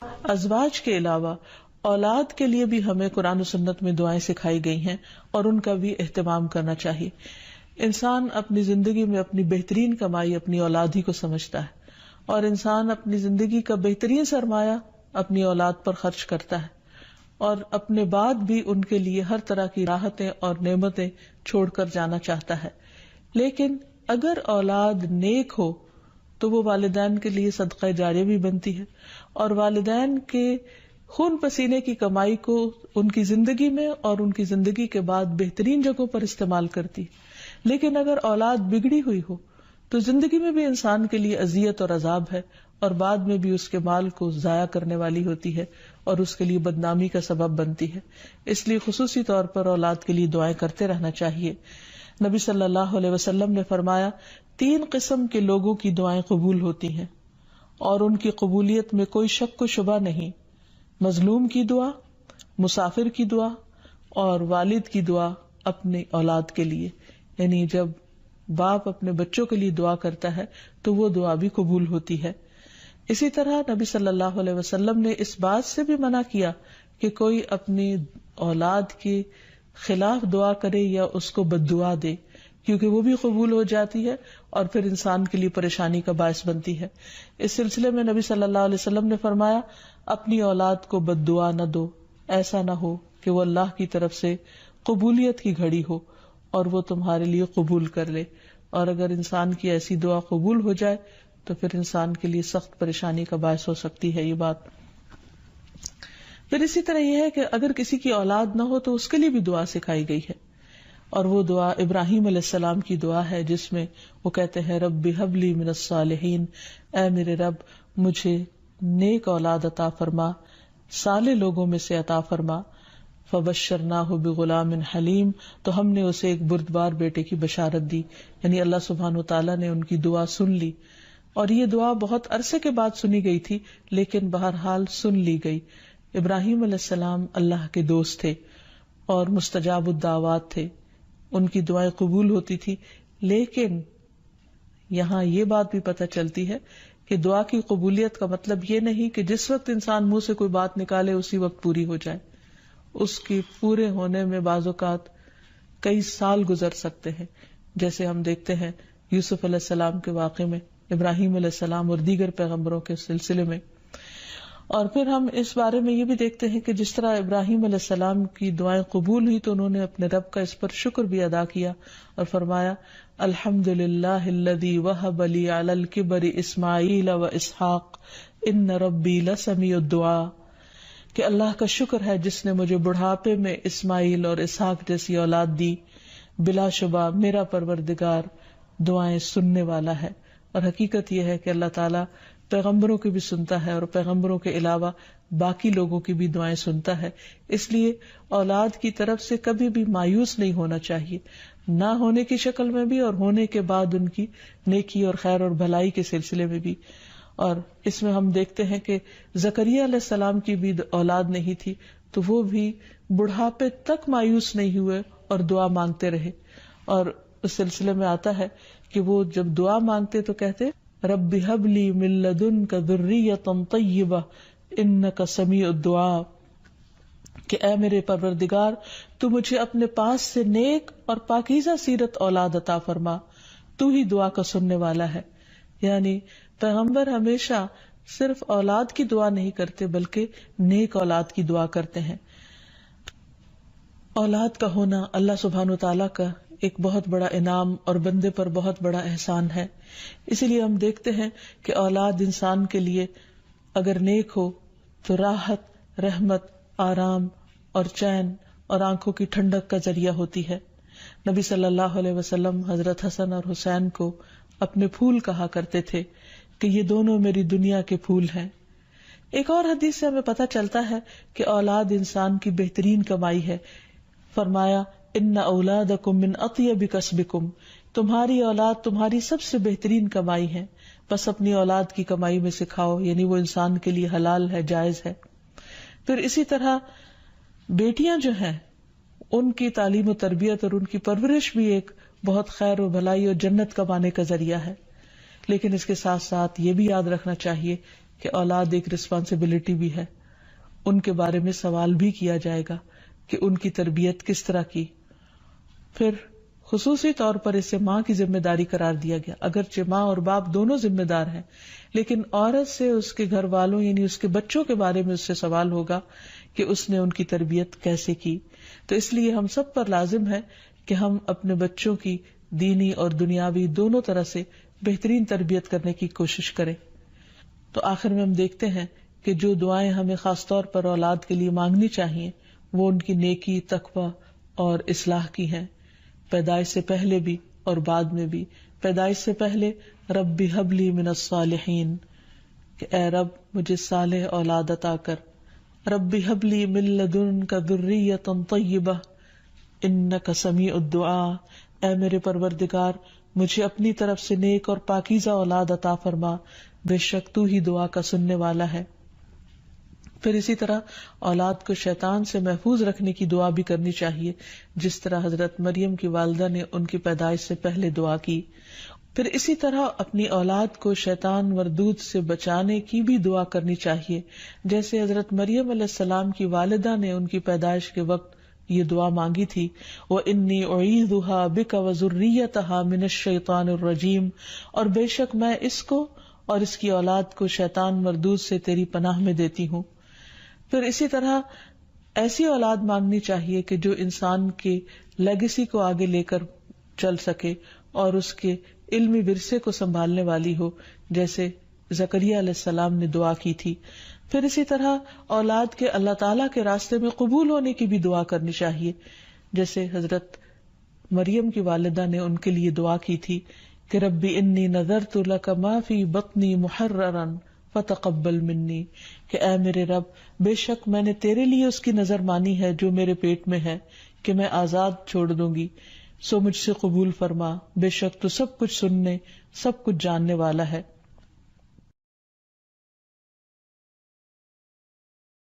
ازواج کے علاوہ اولاد کے لیے بھی ہمیں قرآن و سنت میں دعائیں سکھائی گئی ہیں اور ان کا بھی اہتمام کرنا چاہیے. انسان اپنی زندگی میں اپنی بہترین کمائی اپنی اولاد ہی کو سمجھتا ہے، اور انسان اپنی زندگی کا بہترین سرمایہ اپنی اولاد پر خرچ کرتا ہے، اور اپنے بعد بھی ان کے لیے ہر طرح کی راحتیں اور نعمتیں چھوڑ کر جانا چاہتا ہے. لیکن اگر اولاد نیک ہو تو وہ والدین کے لیے صدقہ جاریہ بھی بنتی ہے، اور والدین کے خون پسینے کی کمائی کو ان کی زندگی میں اور ان کی زندگی کے بعد بہترین جگہوں پر استعمال کرتی. لیکن اگر اولاد بگڑی ہوئی ہو تو زندگی میں بھی انسان کے لیے اذیت اور عذاب ہے، اور بعد میں بھی اس کے مال کو ضائع کرنے والی ہوتی ہے اور اس کے لیے بدنامی کا سبب بنتی ہے. اس لیے خصوصی طور پر اولاد کے لیے دعائیں کرتے رہنا چاہیے. نبی صلی اللہ علیہ وسلم نے فرمایا 3 قسم کے لوگوں کی دعائیں قبول ہوتی ہیں اور ان کی قبولیت میں کوئی شک و شبہ نہیں: مظلوم کی دعا، مسافر کی دعا، اور والد کی دعا اپنی اولاد کے لیے. یعنی جب باپ اپنے بچوں کے لیے دعا کرتا ہے تو وہ دعا بھی قبول ہوتی ہے. اسی طرح نبی صلی اللہ علیہ وسلم نے اس بات سے بھی منع کیا کہ کوئی اپنی اولاد کے خلاف دعا کرے یا اس کو بد دعا دے، کیونکہ وہ بھی قبول ہو جاتی ہے اور پھر انسان کے لیے پریشانی کا باعث بنتی ہے. اس سلسلے میں نبی صلی اللہ علیہ وسلم نے فرمایا اپنی اولاد کو بد دعا نہ دو، ایسا نہ ہو کہ وہ اللہ کی طرف سے قبولیت کی گھڑی ہو اور وہ تمہارے لیے قبول کر لے. اور اگر انسان کی ایسی دعا قبول ہو جائے تو پھر انسان کے لیے سخت پریشانی کا باعث ہو سکتی ہے یہ بات. پھر اسی طرح یہ ہے کہ اگر کسی کی اولاد نہ ہو تو اس کے لیے بھی دعا سکھائی گئی ہے، اور وہ دعا ابراہیم علیہ السلام کی دعا ہے جس میں وہ کہتے ہیں رب ہب لی من الصالحین، اے میرے رب مجھے نیک اولاد عطا فرما، صالح لوگوں میں سے عطا فرما. فبشرناہ بغلام حلیم، تو ہم نے اسے ایک بردبار بیٹے کی بشارت دی. یعنی اللہ سبحانہ وتعالیٰ نے ان کی دعا سن لی، اور یہ دعا بہت عرصے کے بعد سنی گئی تھی لیکن بہرحال سن لی گئی. ابراہیم علیہ السلام اللہ کے دوست تھے اور مستجاب الدعوات تھے، ان کی دعائیں قبول ہوتی تھی. لیکن یہاں یہ بات بھی پتہ چلتی ہے کہ دعا کی قبولیت کا مطلب یہ نہیں کہ جس وقت انسان منہ سے کوئی بات نکالے اسی وقت پوری ہو جائے. اس کی پورے ہونے میں بعض اوقات کئی سال گزر سکتے ہیں، جیسے ہم دیکھتے ہیں یوسف علیہ السلام کے واقعے میں، ابراہیم علیہ السلام اور دیگر پیغمبروں کے سلسلے میں. اور پھر ہم اس بارے میں یہ بھی دیکھتے ہیں کہ جس طرح ابراہیم علیہ السلام کی دعائیں قبول ہوئی تو انہوں نے اپنے رب کا اس پر شکر بھی ادا کیا اور فرمایا الحمدللہ الذی وہب لی علی الکبر اسماعیل و اسحاق ان ربی لسمیع الدعاء، کہ اللہ کا شکر ہے جس نے مجھے بڑھاپے میں اسماعیل اور اسحاق جیسی اولاد دی، بلا شبہ میرا پروردگار دعائیں سننے والا ہے. اور حقیقت یہ ہے کہ اللہ تعالیٰ پیغمبروں کی بھی سنتا ہے اور پیغمبروں کے علاوہ باقی لوگوں کی بھی دعائیں سنتا ہے. اس لیے اولاد کی طرف سے کبھی بھی مایوس نہیں ہونا چاہیے، نہ ہونے کی شکل میں بھی اور ہونے کے بعد ان کی نیکی اور خیر اور بھلائی کے سلسلے میں بھی. اور اس میں ہم دیکھتے ہیں کہ زکریا علیہ السلام کی بھی اولاد نہیں تھی تو وہ بھی بڑھاپے تک مایوس نہیں ہوئے اور دعا مانگتے رہے. اور اس سلسلے میں آتا ہے کہ وہ جب دعا مانگتے تو کہتے رب ہب لی من لدنک ذریۃ طیبہ انک سمیع الدعاء، کہ اے میرے پروردگار تو مجھے اپنے پاس سے نیک اور پاکیزہ سیرت اولاد عطا فرما، تو ہی دعا کا سننے والا ہے. یعنی پیغمبر ہمیشہ صرف اولاد کی دعا نہیں کرتے بلکہ نیک اولاد کی دعا کرتے ہیں. اولاد کا ہونا اللہ سبحانہ وتعالیٰ کا ایک بہت بڑا انعام اور بندے پر بہت بڑا احسان ہے. اسی لیے ہم دیکھتے ہیں کہ اولاد انسان کے لیے اگر نیک ہو تو راحت، رحمت، آرام اور چین اور آنکھوں کی ٹھنڈک کا ذریعہ ہوتی ہے. نبی صلی اللہ علیہ وسلم حضرت حسن اور حسین کو اپنے پھول کہا کرتے تھے کہ یہ دونوں میری دنیا کے پھول ہیں. ایک اور حدیث سے ہمیں پتہ چلتا ہے کہ اولاد انسان کی بہترین کمائی ہے. فرمایا ان اولادکم من اطیب کسبکم، تمہاری اولاد تمہاری سب سے بہترین کمائی ہے، بس اپنی اولاد کی کمائی میں سے کھاؤ، یعنی وہ انسان کے لیے حلال ہے، جائز ہے. پھر اسی طرح بیٹیاں جو ہیں ان کی تعلیم و تربیت اور ان کی پرورش بھی ایک بہت خیر و بھلائی اور جنت کمانے کا ذریعہ ہے. لیکن اس کے ساتھ ساتھ یہ بھی یاد رکھنا چاہیے کہ اولاد ایک رسپانسبلٹی بھی ہے، ان کے بارے میں سوال بھی کیا جائے گا کہ ان کی تربیت کس طرح کی. پھر خصوصی طور پر اسے ماں کی ذمہ داری قرار دیا گیا، اگرچہ ماں اور باپ دونوں ذمہ دار ہیں، لیکن عورت سے اس کے گھر والوں یعنی اس کے بچوں کے بارے میں اس سے سوال ہوگا کہ اس نے ان کی تربیت کیسے کی. تو اس لیے ہم سب پر لازم ہے کہ ہم اپنے بچوں کی دینی اور دنیاوی دونوں طرح سے بہترین تربیت کرنے کی کوشش کریں. تو آخر میں ہم دیکھتے ہیں کہ جو دعائیں ہمیں خاص طور پر اولاد کے لیے مانگنی چاہیے وہ ان کی نیکی، تقوی اور اصلاح کی ہیں، پیدائش سے پہلے بھی اور بعد میں بھی. پیدائش سے پہلے رب ہب لی من الصالحین، کہ اے رب مجھے صالح اولاد عطا کر. رب ہب لی من لدنک ذریۃ طیبہ انک سمیع الدعاء، اے میرے پروردگار مجھے اپنی طرف سے نیک اور پاکیزہ اولاد عطا فرما، بے شک تو ہی دعا کا سننے والا ہے. پھر اسی طرح اولاد کو شیطان سے محفوظ رکھنے کی دعا بھی کرنی چاہیے، جس طرح حضرت مریم کی والدہ نے ان کی پیدائش سے پہلے دعا کی. پھر اسی طرح اپنی اولاد کو شیطان مردود سے بچانے کی بھی دعا کرنی چاہیے، جیسے حضرت مریم علیہ السلام کی والدہ نے ان کی پیدائش کے وقت یہ دعا مانگی تھی، وَإِنِّي أُعِيذُهَا بِكَ وَذُرِّيَّتَهَا مِنَ الشَّيْطَانِ الرَّجِيمِ، اور بے شک میں اس کو اور اس کی اولاد کو شیطان مردود سے تیری پناہ میں دیتی ہوں. پھر اسی طرح ایسی اولاد مانگنی چاہیے کہ جو انسان کے لیگیسی کو آگے لے کر چل سکے اور اس کے علمی ورثے کو سنبھالنے والی ہو، جیسے زکریا علیہ السلام نے دعا کی تھی. پھر اسی طرح اولاد کے اللہ تعالیٰ کے راستے میں قبول ہونے کی بھی دعا کرنی چاہیے، جیسے حضرت مریم کی والدہ نے ان کے لیے دعا کی تھی کہ ربی انی نذرت لک ما فی بطنی محررا فتقبل منی، کہ اے میرے رب بے شک میں نے تیرے لیے اس کی نظر مانی ہے جو میرے پیٹ میں ہے کہ میں آزاد چھوڑ دوں گی، سو مجھ سے قبول فرما، بے شک تو سب کچھ سننے سب کچھ جاننے والا ہے.